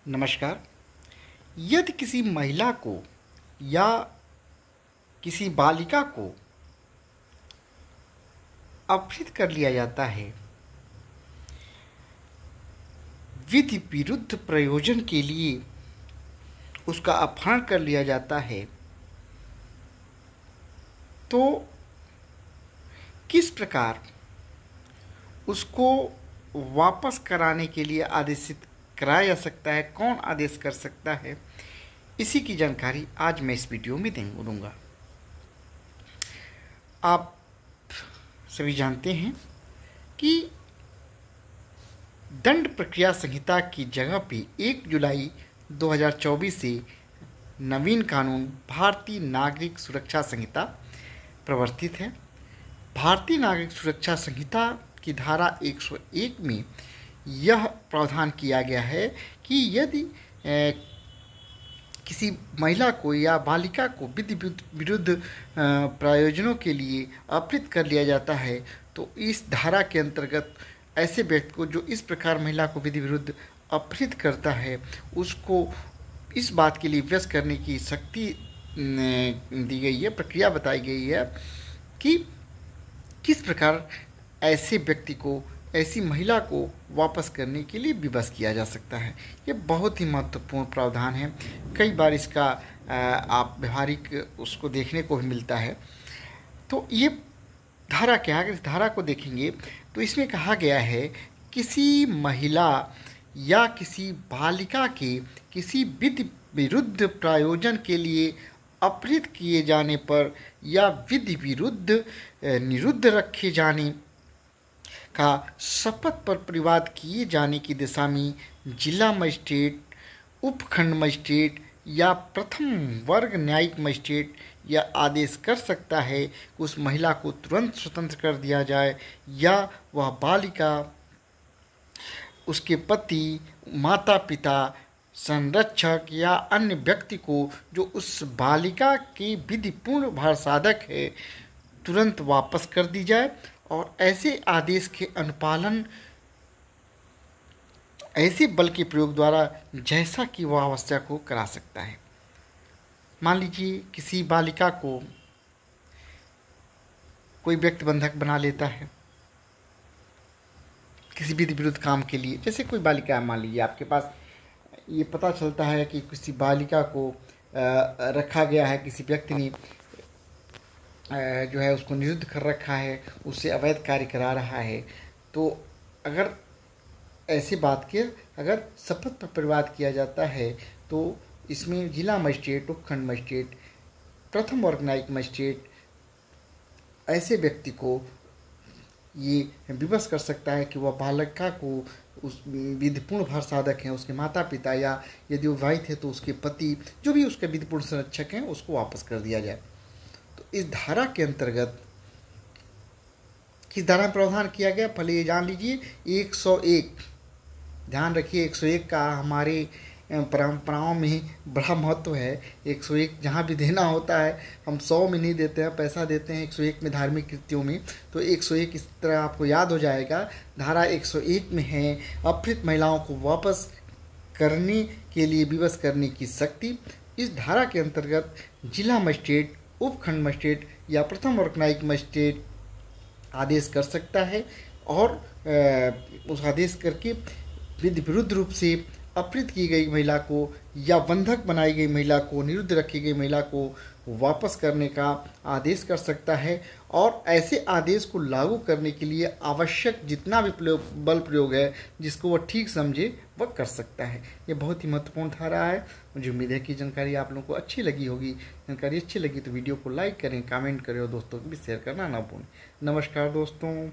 नमस्कार। यदि किसी महिला को या किसी बालिका को अपहृत कर लिया जाता है विधि विरुद्ध प्रयोजन के लिए, उसका अपहरण कर लिया जाता है, तो किस प्रकार उसको वापस कराने के लिए आदेशित कराया जा सकता है, कौन आदेश कर सकता है, इसी की जानकारी आज मैं इस वीडियो में दूंगा। आप सभी जानते हैं कि दंड प्रक्रिया संहिता की जगह पे 1 जुलाई 2024 से नवीन कानून भारतीय नागरिक सुरक्षा संहिता प्रवर्तित है। भारतीय नागरिक सुरक्षा संहिता की धारा 101 में यह प्रावधान किया गया है कि यदि किसी महिला को या बालिका को विधि विरुद्ध प्रयोजनों के लिए अपहृत कर लिया जाता है, तो इस धारा के अंतर्गत ऐसे व्यक्ति को जो इस प्रकार महिला को विधि विरुद्ध अपहृत करता है, उसको इस बात के लिए व्यस्त करने की शक्ति दी गई है, प्रक्रिया बताई गई है कि किस प्रकार ऐसे व्यक्ति को, ऐसी महिला को वापस करने के लिए विवश किया जा सकता है। ये बहुत ही महत्वपूर्ण प्रावधान है। कई बार इसका आप व्यवहारिक उसको देखने को भी मिलता है। तो ये धारा क्या है, अगर इस धारा को देखेंगे तो इसमें कहा गया है किसी महिला या किसी बालिका के किसी विधि विरुद्ध प्रयोजन के लिए अपहृत किए जाने पर या विधि विरुद्ध निरुद्ध रखे जाने का शपथ पर प्रतिवाद किए जाने की दिशा में जिला मजिस्ट्रेट, उपखंड मजिस्ट्रेट या प्रथम वर्ग न्यायिक मजिस्ट्रेट यह आदेश कर सकता है कि उस महिला को तुरंत स्वतंत्र कर दिया जाए, या वह बालिका, उसके पति, माता पिता, संरक्षक या अन्य व्यक्ति को जो उस बालिका के विधिपूर्ण भार साधक है, तुरंत वापस कर दी जाए। और ऐसे आदेश के अनुपालन ऐसे बल के प्रयोग द्वारा जैसा कि वह आवश्यक हो करा सकता है। मान लीजिए किसी बालिका को कोई व्यक्ति बंधक बना लेता है किसी विधि विरुद्ध काम के लिए। जैसे कोई बालिका, मान लीजिए आपके पास ये पता चलता है कि किसी बालिका को रखा गया है, किसी व्यक्ति ने जो है उसको निरुद्ध कर रखा है, उससे अवैध कार्य करा रहा है। तो अगर ऐसी बात के अगर शपथ पर प्रतिवाद किया जाता है, तो इसमें जिला मजिस्ट्रेट, उपखंड मजिस्ट्रेट, प्रथम वर्ग न्यायिक मजिस्ट्रेट ऐसे व्यक्ति को ये विवश कर सकता है कि वह बालिका को, उस विधिपूर्ण भार साधक हैं, उसके माता पिता या यदि वो विवाहित है तो उसके पति, जो भी उसके विधिपूर्ण संरक्षक हैं, उसको वापस कर दिया जाए। तो इस धारा के अंतर्गत किस धारा में प्रावधान किया गया, पहले ये जान लीजिए। 101, ध्यान रखिए 101 का हमारे परंपराओं में बड़ा महत्व है। 101 जहाँ भी देना होता है, हम 100 में नहीं देते हैं, पैसा देते हैं 101 में धार्मिक कृत्यों में। तो 101 इस तरह आपको याद हो जाएगा। धारा 101 में है अपहृत महिलाओं को वापस करने के लिए विवश करने की शक्ति। इस धारा के अंतर्गत जिला मजिस्ट्रेट, उपखंड मजिस्ट्रेट या प्रथम वर्ग न्यायिक मजिस्ट्रेट आदेश कर सकता है, और उस आदेश करके विधि विरुद्ध रूप से अपहृत की गई महिला को या बंधक बनाई गई महिला को, निरुद्ध रखी गई महिला को वापस करने का आदेश कर सकता है। और ऐसे आदेश को लागू करने के लिए आवश्यक जितना भी बल प्रयोग है, जिसको वह ठीक समझे, वह कर सकता है। ये बहुत ही महत्वपूर्ण धारा है। मुझे उम्मीद है कि जानकारी आप लोगों को अच्छी लगी होगी। जानकारी अच्छी लगी तो वीडियो को लाइक करें, कमेंट करें और दोस्तों को भी शेयर करना ना भूलें। नमस्कार दोस्तों।